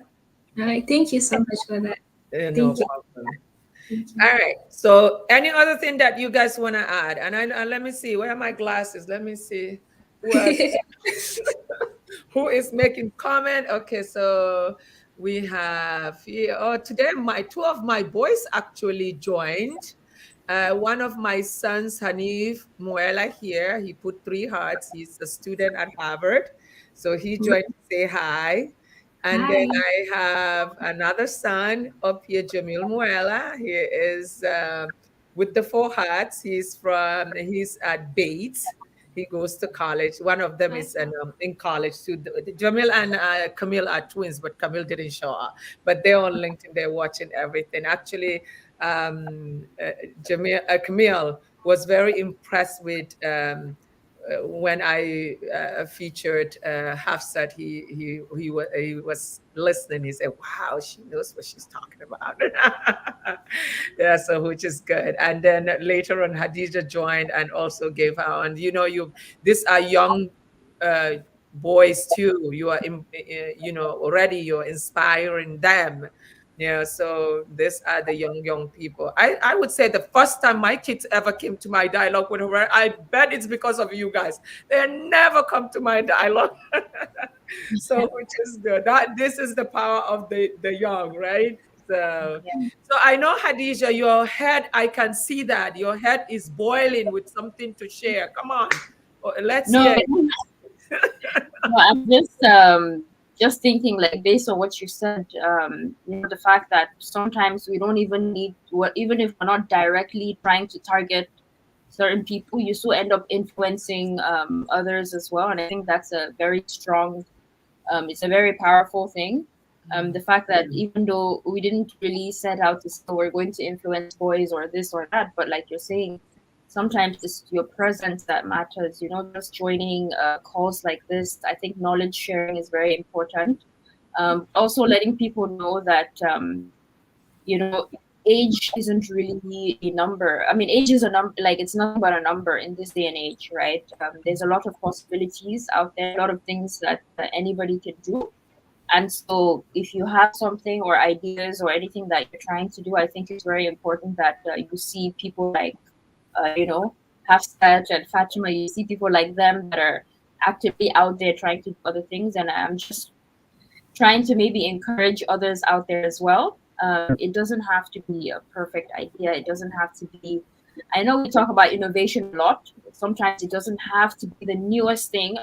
All right. Thank you so much for that. No problem. All right. So, any other thing that you guys want to add? And let me see. Where are my glasses? Let me see. Who is making comment? Okay, so we have here. Oh, today two of my boys actually joined. One of my sons, Hanif Muela, here. He put 3 hearts. He's a student at Harvard, so he joined to say hi. And then I have another son up here, Jamil Muela. He is with the 4 hearts. He's at Bates. He goes to college. One of them is in college too. Jamil and Camille are twins, but Camille didn't show up. But they're on LinkedIn. They're watching everything. Actually, Camille was very impressed with when I featured Hafsah, he was listening. He said, "Wow, she knows what she's talking about." Yeah, so which is good. And then later on, Hadija joined and also gave her. And these are young uh, boys too. You are, already you're inspiring them. Yeah, so these are the young people. I would say the first time my kids ever came to my dialogue with her, I bet it's because of you guys. They never come to my dialogue. So which is good. That this is the power of the young, right? So so I know, Hadija, your head, I can see that your head is boiling with something to share. Come on. Let's No, hear it. no, I'm just thinking, like, based on what you said, the fact that sometimes we don't even need what, even if we're not directly trying to target certain people, you still end up influencing others as well. And I think that's a very strong, it's a very powerful thing. The fact that even though we didn't really set out to say we're going to influence boys or this or that, but like you're saying, sometimes it's your presence that matters. Just joining calls like this, I think knowledge sharing is very important. Also letting people know that you know age isn't really a number. I mean, age is a number, like, it's nothing but a number in this day and age, right? There's a lot of possibilities out there, a lot of things that anybody can do. And so if you have something or ideas or anything that you're trying to do, I think it's very important that you see people like Hafsah and Fatima. You see people like them that are actively out there trying to do other things. And I'm just trying to maybe encourage others out there as well. It doesn't have to be a perfect idea. It doesn't have to be, I know we talk about innovation a lot. Sometimes it doesn't have to be the newest thing,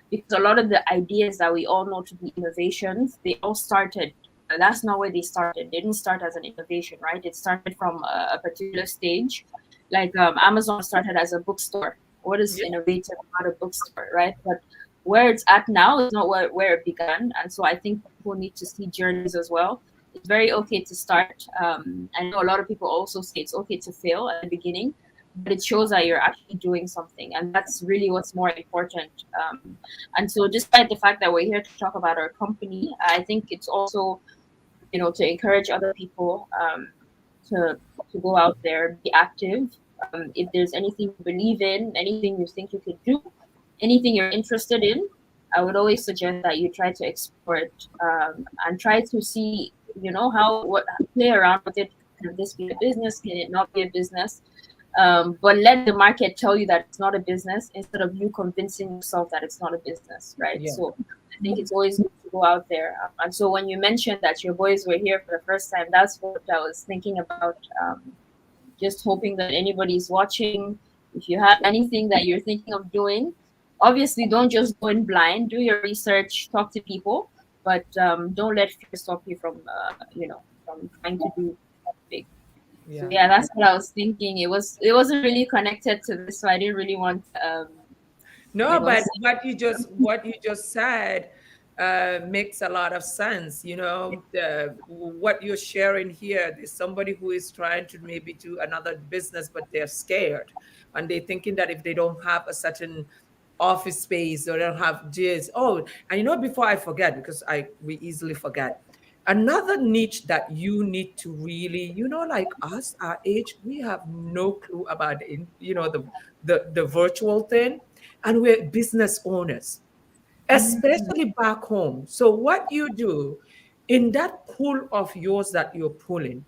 because a lot of the ideas that we all know to be innovations, they all started. That's not where they started. They didn't start as an innovation, right? It started from a particular stage. Like Amazon started as a bookstore. What is innovative about a bookstore, right? But where it's at now is not where it began. And so I think people need to see journeys as well. It's very okay to start. I know a lot of people also say it's okay to fail at the beginning, but it shows that you're actually doing something. And that's really what's more important. And so despite the fact that we're here to talk about our company, I think it's also, to encourage other people to go out there, be active. If there's anything you believe in, anything you think you could do, anything you're interested in, I would always suggest that you try to explore it, and try to see, play around with it. Can this be a business? Can it not be a business? But let the market tell you that it's not a business instead of you convincing yourself that it's not a business, right? Yeah. So I think it's always good to go out there. And so when you mentioned that your boys were here for the first time, that's what I was thinking about. Just hoping that anybody's watching. If you have anything that you're thinking of doing, obviously don't just go in blind. Do your research, talk to people, but don't let fear stop you from from trying to do big. Yeah. So yeah, that's what I was thinking. It wasn't really connected to this, so I didn't really want No, but what you just said makes a lot of sense. What you're sharing here is somebody who is trying to maybe do another business, but they're scared, and they're thinking that if they don't have a certain office space or don't have this. Oh, and before I forget, because we easily forget. Another niche that you need to really, like us, our age, we have no clue about the virtual thing, and we're business owners, especially back home. So what you do in that pool of yours that you're pulling,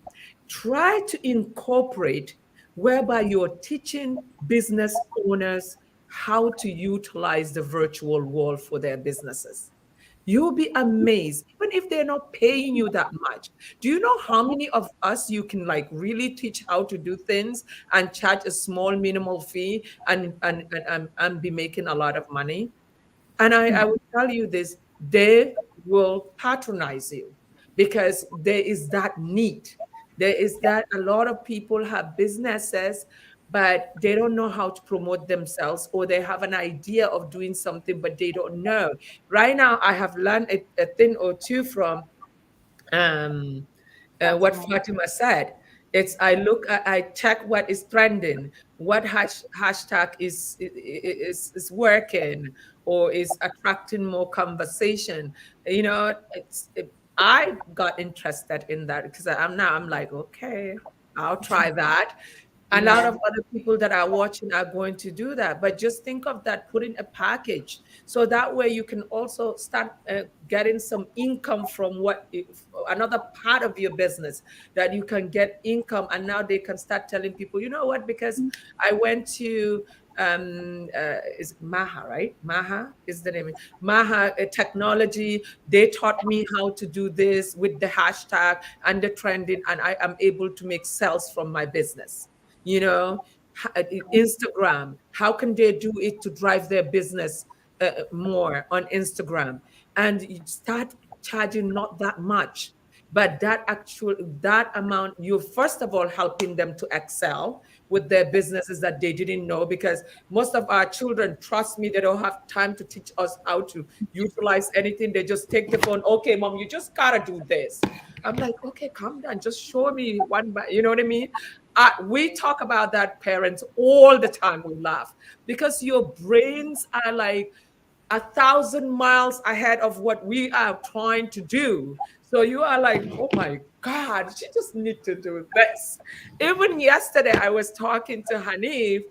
try to incorporate whereby you're teaching business owners how to utilize the virtual world for their businesses. You'll be amazed, even if they're not paying you that much. Do you know how many of us you can like really teach how to do things and charge a small minimal fee and be making a lot of money? And I will tell you this, they will patronize you because there is that need. There is that a lot of people have businesses, but they don't know how to promote themselves, or they have an idea of doing something, but they don't know. Right now, I have learned a thing or two from what Fatima said. I check what is trending, what hashtag is working or is attracting more conversation. You know, I got interested in that because I'm like, okay, I'll try that. A lot of other people that are watching are going to do that. But just think of that, putting a package. So that way you can also start getting some income from another part of your business that you can get income. And now they can start telling people, you know what, because I went to, is Maha, right? Maha is the name. Maha Technology. They taught me how to do this with the hashtag and the trending, and I am able to make sales from my business. You know, Instagram, how can they do it to drive their business more on Instagram? And you start charging not that much, but that amount, you first of all helping them to excel with their businesses that they didn't know, because most of our children, trust me, they don't have time to teach us how to utilize anything. They just take the phone. Okay, mom, you just gotta do this. I'm like, okay, calm down, just show me one by, you know what I mean? We talk about that, parents, all the time. We laugh because your brains are like 1,000 miles ahead of what we are trying to do. So you are like, oh my God, she just need to do this. Even yesterday, I was talking to Hanif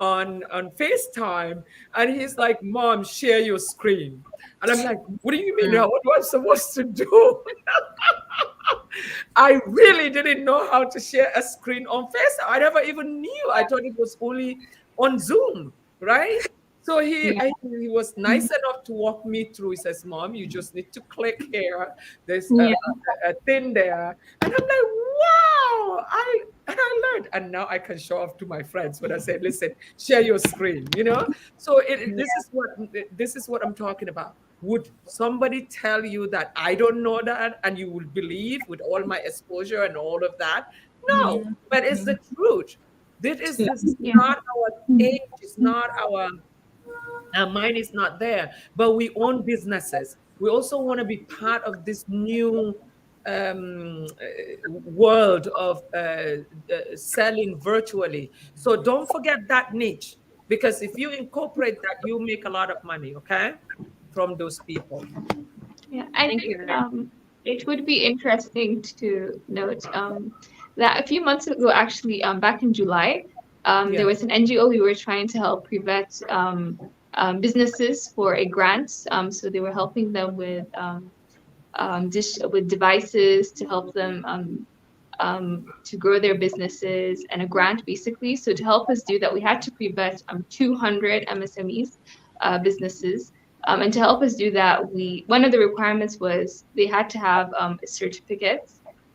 on FaceTime, and he's like, Mom, share your screen. And I'm like, what do you mean? What am I supposed to do? I really didn't know how to share a screen on FaceTime. I never even knew. I thought it was only on Zoom, right? So he was nice enough to walk me through. He says, Mom, you just need to click here. There's a thing there. And I'm like, wow, I learned. And now I can show off to my friends when I say, listen, share your screen, you know? So this is what I'm talking about. Would somebody tell you that I don't know that and you will believe with all my exposure and all of that? No, but it's the truth. This is not our age, it's not our mind is not there, but we own businesses. We also want to be part of this new world of selling virtually. So don't forget that niche, because if you incorporate that, you make a lot of money, okay, from those people. Yeah, I think it would be interesting to note that a few months ago, actually, back in July, there was an NGO we were trying to help prevent businesses for a grant. So they were helping them with devices to help them to grow their businesses, and a grant basically. So to help us do that, we had to prevent 200 MSMEs businesses. And to help us do that, one of the requirements was they had to have a certificate,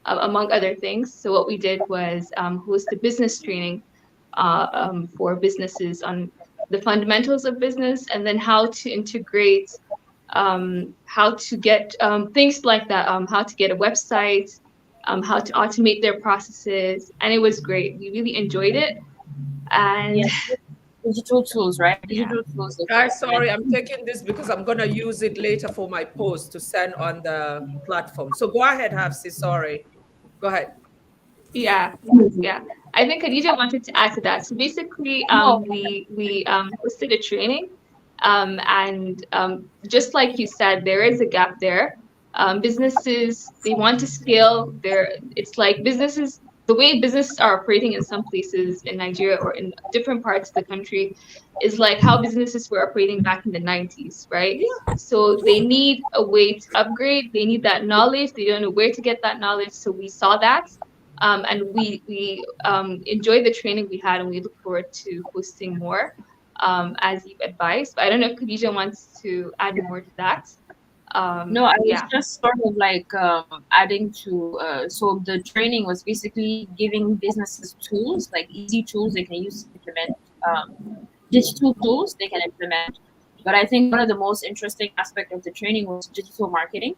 among other things. So what we did was host a business training for businesses on the fundamentals of business, and then how to integrate, how to get things like that, how to get a website, how to automate their processes. And it was great. We really enjoyed it. And digital tools, right? Digital tools. Sorry, I'm taking this because I'm going to use it later for my post to send on the platform. So go ahead, Hafsah. Sorry. Go ahead. Yeah. I think Khadija wanted to add to that. So basically, we hosted a training, and just like you said, there is a gap there. Businesses, they want to scale. It's like businesses, the way businesses are operating in some places in Nigeria or in different parts of the country is like how businesses were operating back in the 90s, right? So they need a way to upgrade. They need that knowledge. They don't know where to get that knowledge. So we saw that. And we enjoyed the training we had, and we look forward to hosting more, as you've advised. But I don't know if Khadija wants to add more to that. No, I was just sort of like adding to, so the training was basically giving businesses tools, like easy tools they can use to implement, digital tools they can implement. But I think one of the most interesting aspects of the training was digital marketing.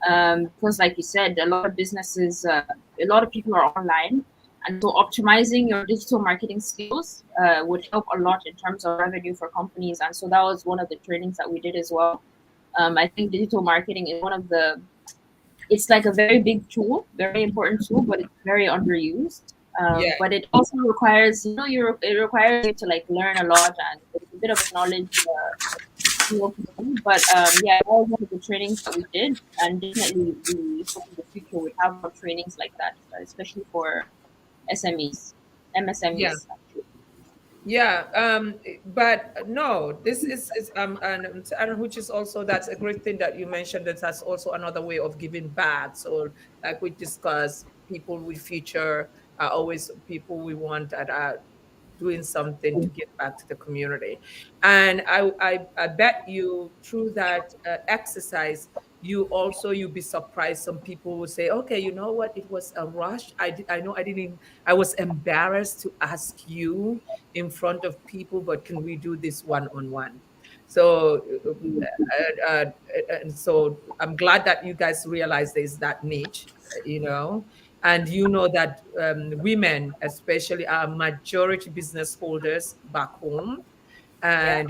Because like you said, a lot of businesses, a lot of people are online. And so optimizing your digital marketing skills would help a lot in terms of revenue for companies. And so that was one of the trainings that we did as well. I think digital marketing is one of it's like a very big tool, very important tool, but it's very underused. But it also requires, you know, it requires you to like learn a lot, and it's a bit of a knowledge. But yeah, that was one of the trainings that we did, and definitely we hope in the future we have more trainings like that, especially for SMEs, Yeah. MSMEs. Actually. Yeah, but no, this is and which is also, that's a great thing that you mentioned. That's also another way of giving back. So, like we discussed, people we feature are always people we want that are doing something to give back to the community. And I bet you through that exercise, you'll be surprised. Some people will say, okay, you know what? It was a rush. I know I didn't, I was embarrassed to ask you in front of people, but can we do this one-on-one? So, and so I'm glad that you guys realize there's that niche, and that women, especially, are majority business holders back home, and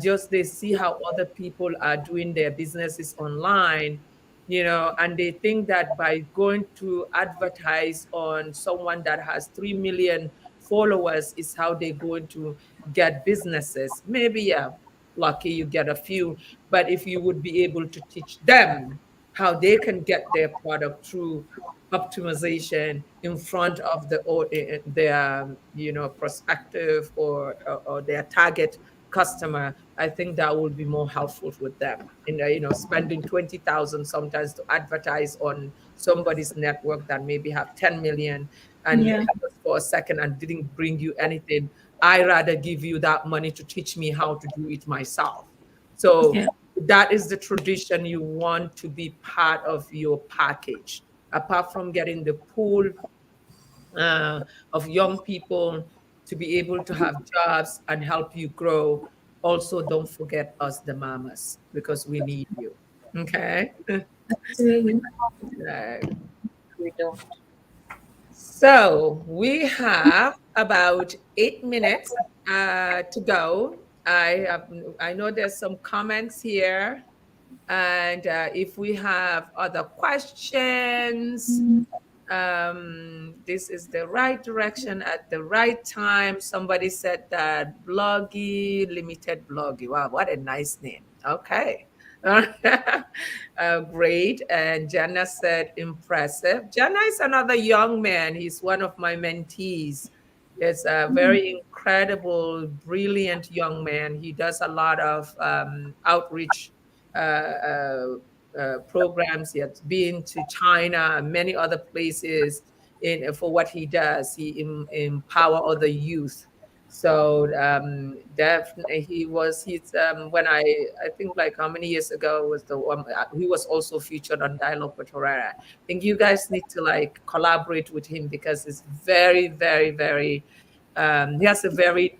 just they see how other people are doing their businesses online, and they think that by going to advertise on someone that has 3 million followers is how they're going to get businesses. Maybe, yeah, lucky you get a few, but if you would be able to teach them how they can get their product through optimization in front of their prospective or their target customer, I think that will be more helpful with them. Spending 20,000 sometimes to advertise on somebody's network that maybe have 10 million, and Yeah. just for a second and didn't bring you anything. I rather give you that money to teach me how to do it myself. So Yeah. that is the tradition you want to be part of your package. Apart from getting the pool of young people to be able to have jobs and help you grow, also don't forget us, the mamas, because we need you. Okay. Absolutely. Right. We don't. So we have about 8 minutes to go. I know there's some comments here, and if we have other questions, this is the right direction at the right time. Somebody said that Bloggy, Limited Bloggy. Wow, what a nice name. Okay. Great. And Jana said impressive. Jana is another young man. He's one of my mentees. It's a very incredible, brilliant young man. He does a lot of outreach uh, uh, programs. He has been to China and many other places for what he does. He empower other youth. So definitely when I think like how many years ago was the one he was also featured on Dialogue with Khuraira. I think you guys need to like collaborate with him because it's very, very, very he has a very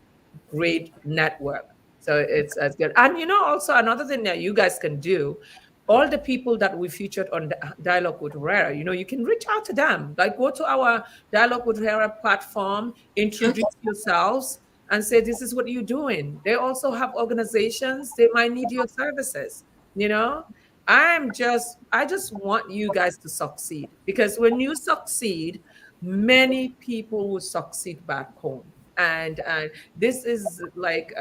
great network. So it's good. And also another thing that you guys can do, all the people that we featured on Dialogue with Khuraira, you can reach out to them. Like go to our Dialogue with Khuraira platform, introduce yourselves, and say, this is what you're doing. They also have organizations, they might need your services, you know? I just want you guys to succeed, because when you succeed, many people will succeed back home. And this is like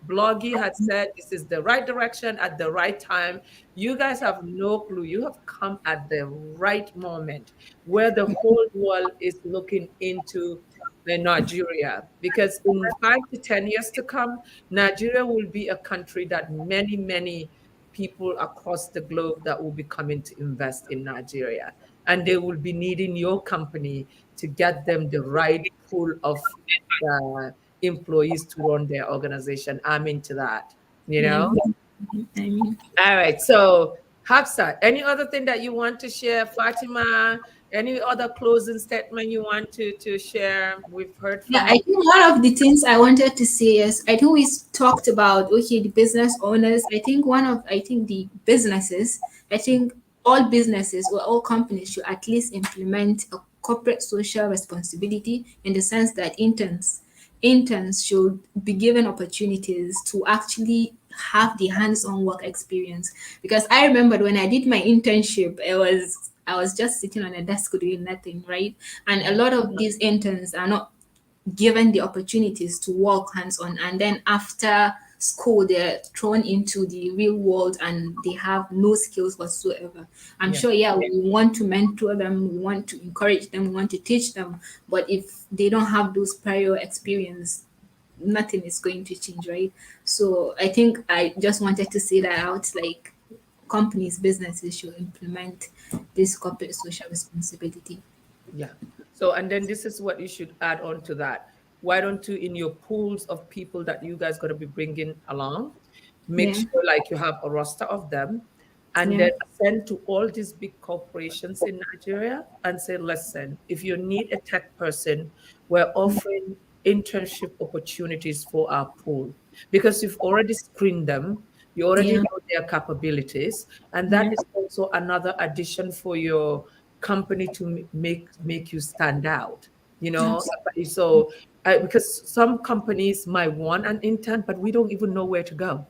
Bloggy had said, this is the right direction at the right time. You guys have no clue. You have come at the right moment where the whole world is looking into Nigeria, because in 5 to 10 years to come, Nigeria will be a country that many, many people across the globe that will be coming to invest in Nigeria. And they will be needing your company to get them the right pool of employees to run their organization. I'm into that, you Yeah. know? I mean, All right. So, Hafsah, any other thing that you want to share? Fatima, any other closing statement you want to share? We've heard yeah, from I you. think one of the things I wanted to say is I think we talked about the business owners. I think the businesses, I think all businesses or all companies should at least implement a corporate social responsibility, in the sense that interns should be given opportunities to actually have the hands-on work experience. Because I remember when I did my internship, it was I was just sitting on a desk doing nothing, right? And a lot of these interns are not given the opportunities to work hands on, and then after school they're thrown into the real world and they have no skills whatsoever. I'm sure, yeah, we want to mentor them, we want to encourage them, we want to teach them, but if they don't have those prior experience, nothing is going to change, right? So I think I just wanted to say that out, like companies, businesses should implement this corporate social responsibility. Yeah. So, and then this is what you should add on to that. Why don't you, in your pools of people that you guys got to be bringing along, make Yeah. sure like you have a roster of them, and Yeah. then send to all these big corporations in Nigeria and say, listen, if you need a tech person, we're offering internship opportunities for our pool because you've already screened them. You already Yeah. know their capabilities, and that Yeah. is also another addition for your company to make you stand out. You know, so because some companies might want an intern, but we don't even know where to go.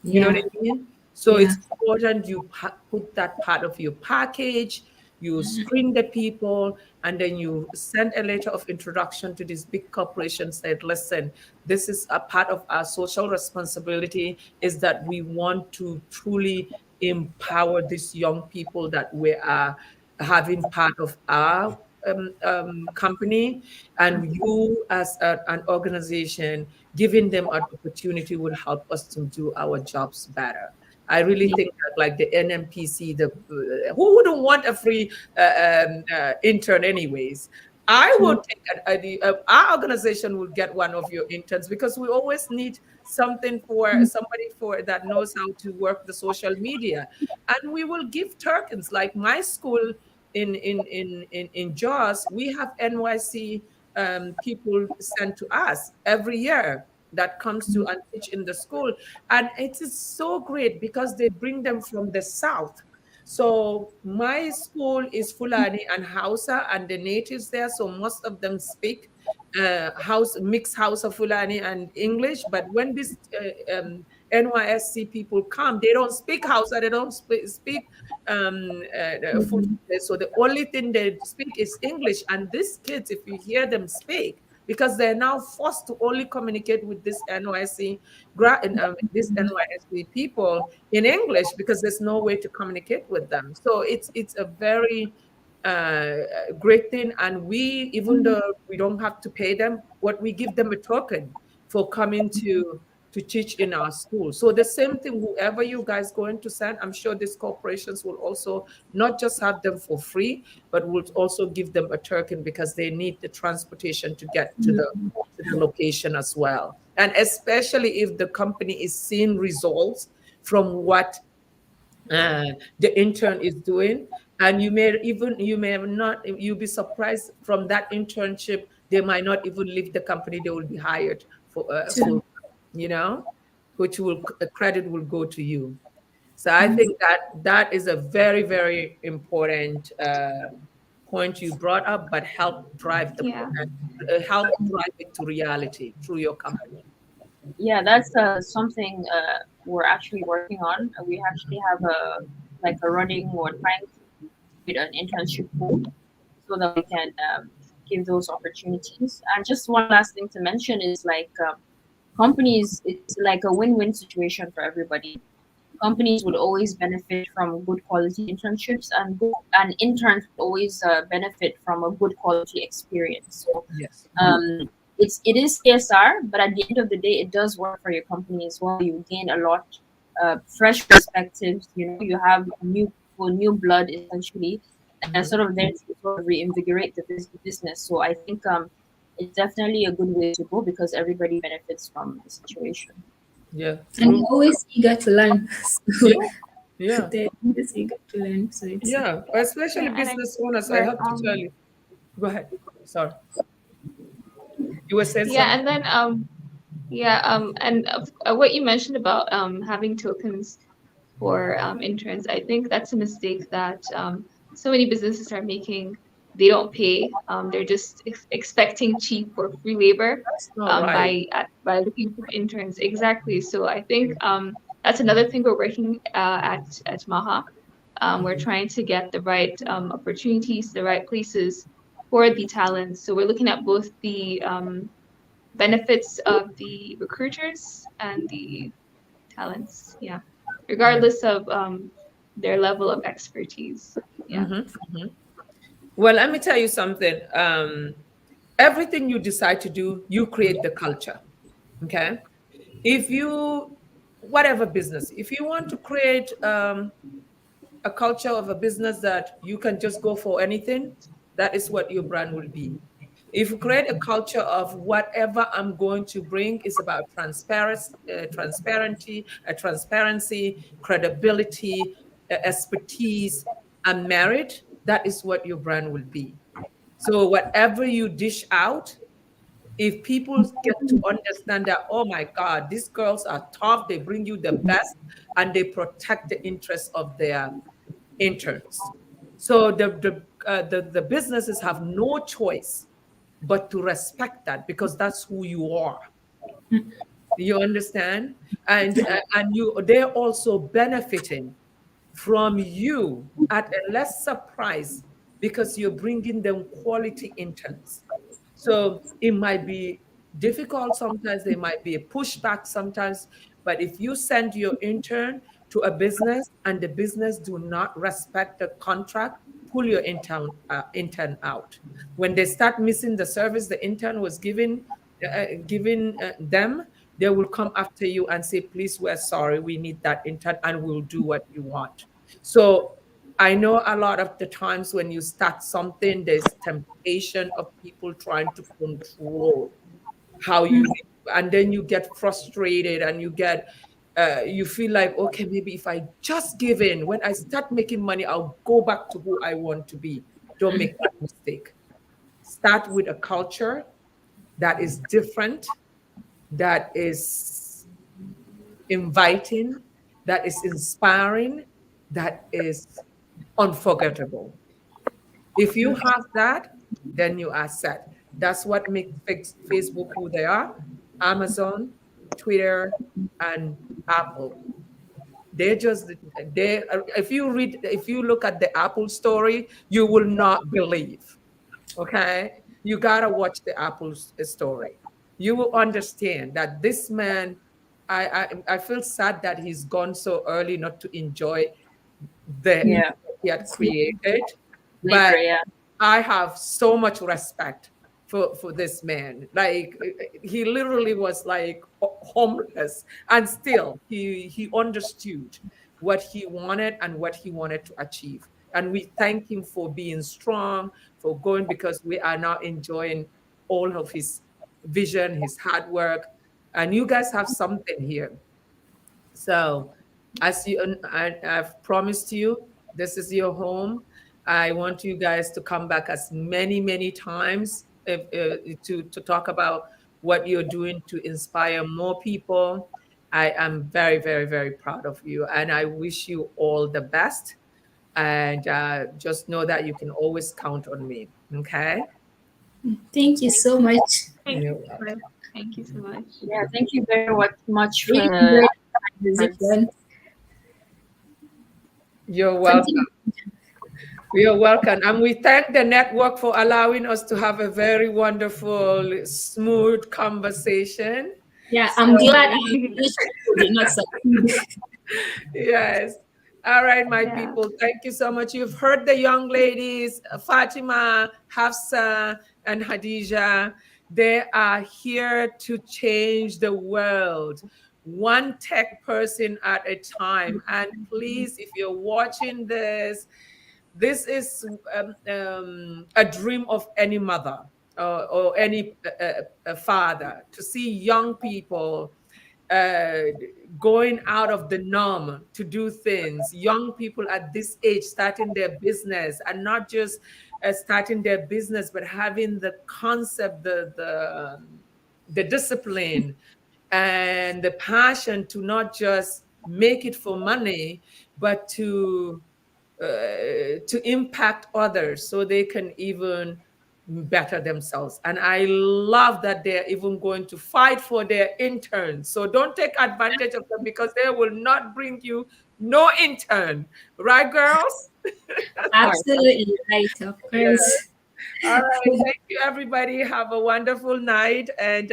You know what Yeah. I mean? So Yeah. it's important you put that part of your package, you screen the people, and then you send a letter of introduction to these big corporations. Said, listen, this is a part of our social responsibility is that we want to truly empower these young people that we are having part of our company, and you as an organization giving them an opportunity would help us to do our jobs better. I really Yeah. think that like the NMPC, who wouldn't want a free intern anyways? I would think our organization will get one of your interns because we always need something for somebody for that knows how to work the social media, and we will give tokens. Like my school in Jaws, we have NYC people sent to us every year that comes to and teach in the school, and it is so great because they bring them from the south. So my school is Fulani and Hausa and the natives there, so most of them speak mixed Hausa Fulani and English. But when these NYSC people come, they don't speak Hausa, they don't speak Fulani. So the only thing they speak is English. And these kids, if you hear them speak, because they're now forced to only communicate with this this NYSC people in English because there's no way to communicate with them. So it's a very great thing. And we, even though we don't have to pay them, what we give them a token for coming to teach in our school. So the same thing, whoever you guys going to send, I'm sure these corporations will also not just have them for free, but will also give them a token because they need the transportation to get to the location as well. And especially if the company is seeing results from what the intern is doing, and you may not, you'll be surprised from that internship they might not even leave the company, they will be hired for full, you know, which will credit will go to you. So I think that is a very, very important point you brought up, but help drive Yeah. help drive it to reality through your company. Yeah, that's something we're actually working on. We actually have a running or trying to create an internship pool so that we can give those opportunities. And just one last thing to mention is companies, it's like a win-win situation for everybody. Companies would always benefit from good quality internships, and interns would always benefit from a good quality experience. So Yes. it is CSR, but at the end of the day, it does work for your company as well. You gain a lot, fresh perspectives. You know, you have new blood essentially, and sort of there to sort of reinvigorate the business. So I think it's definitely a good way to go because everybody benefits from the situation. Yeah. And they're always eager to learn. So Yeah. Yeah. they're always eager to learn. So it's Yeah, especially Yeah, and I business owners. I but, have to tell you. Go ahead. Sorry. You were saying yeah, something? and then and what you mentioned about having tokens for interns, I think that's a mistake that so many businesses are making. They don't pay. They're just expecting cheap or free labor That's not right. by looking for interns. Exactly. So I think that's another thing we're working at Maha. We're trying to get the right opportunities, the right places for the talents. So we're looking at both the benefits of the recruiters and the talents. Yeah, regardless of their level of expertise. Yeah. Well, let me tell you something. Everything you decide to do, you create the culture. Okay. If you, whatever business, if you want to create a culture of a business that you can just go for anything, that is what your brand will be. If you create a culture of whatever I'm going to bring is about transparency, credibility, expertise, and merit, that is what your brand will be. So whatever you dish out, if people get to understand that, oh my God, these girls are tough, they bring you the best, and they protect the interests of their interns. So the businesses have no choice but to respect that, because that's who you are. You understand? And they're also benefiting from you at a lesser price because you're bringing them quality interns. So it might be difficult sometimes, there might be a pushback sometimes, but if you send your intern to a business and the business do not respect the contract, pull your intern out. When they start missing the service the intern was giving them, they will come after you and say, please, we're sorry, we need that intern, and we'll do what you want. So I know a lot of the times when you start something, there's temptation of people trying to control how you, and then you get frustrated and you feel like, okay, maybe if I just give in, when I start making money, I'll go back to who I want to be. Don't make that mistake. Start with a culture that is different, that is inviting, that is inspiring, that is unforgettable. If you have that, then you are set. That's what makes Facebook who they are. Amazon, Twitter, and Apple. They just they if you look at the Apple story, you will not believe. Okay? You gotta watch the Apple story. You will understand that this man, I feel sad that he's gone so early not to enjoy the Yeah. he had created. Later, But yeah. I have so much respect for this man. Like he literally was like homeless, and still he understood what he wanted and what he wanted to achieve. And we thank him for being strong, for going, because we are now enjoying all of his vision, his hard work, and you guys have something here. So, as I've promised you, this is your home. I want you guys to come back as many times to talk about what you're doing to inspire more people. I am very proud of you, and I wish you all the best. And just know that you can always count on me. Okay? Thank you so much. Thank You're you so welcome. much. Thank you so much. Yeah, thank you very much for Really enjoyed the conversation. You're welcome. Continue. You're welcome. And we thank the network for allowing us to have a very wonderful, smooth conversation. Yeah, So, I'm glad I wish you did not succeed. yes. All right, my Yeah. people. Thank you so much. You've heard the young ladies, Fatima, Hafsah, and Hadija. They are here to change the world, one tech person at a time. And please, if you're watching this is a dream of any mother or any father, to see young people uh, going out of the norm to do things. Young people at this age starting their business, and not just starting their business, but having the concept, the discipline, and the passion to not just make it for money, but to impact others so they can even better themselves. And I love that they're even going to fight for their interns. So don't take advantage of them, because they will not bring you no intern. Right, girls? Absolutely right, of course. All right. Thank you, everybody. Have a wonderful night, and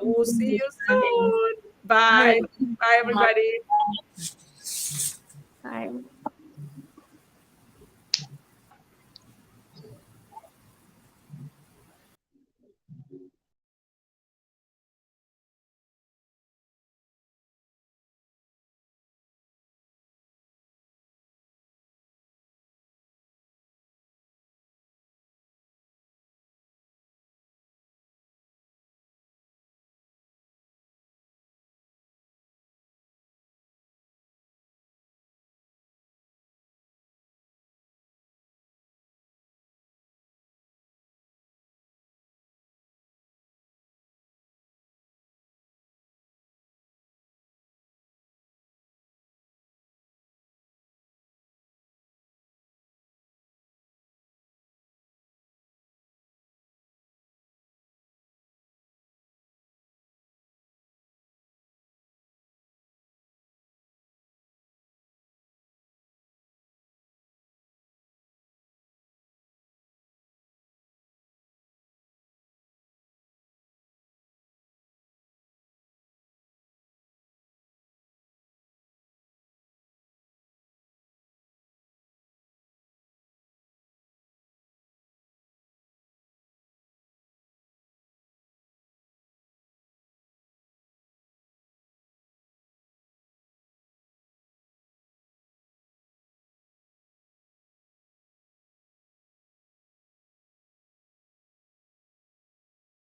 we'll see you soon. Bye. Bye, everybody. Bye.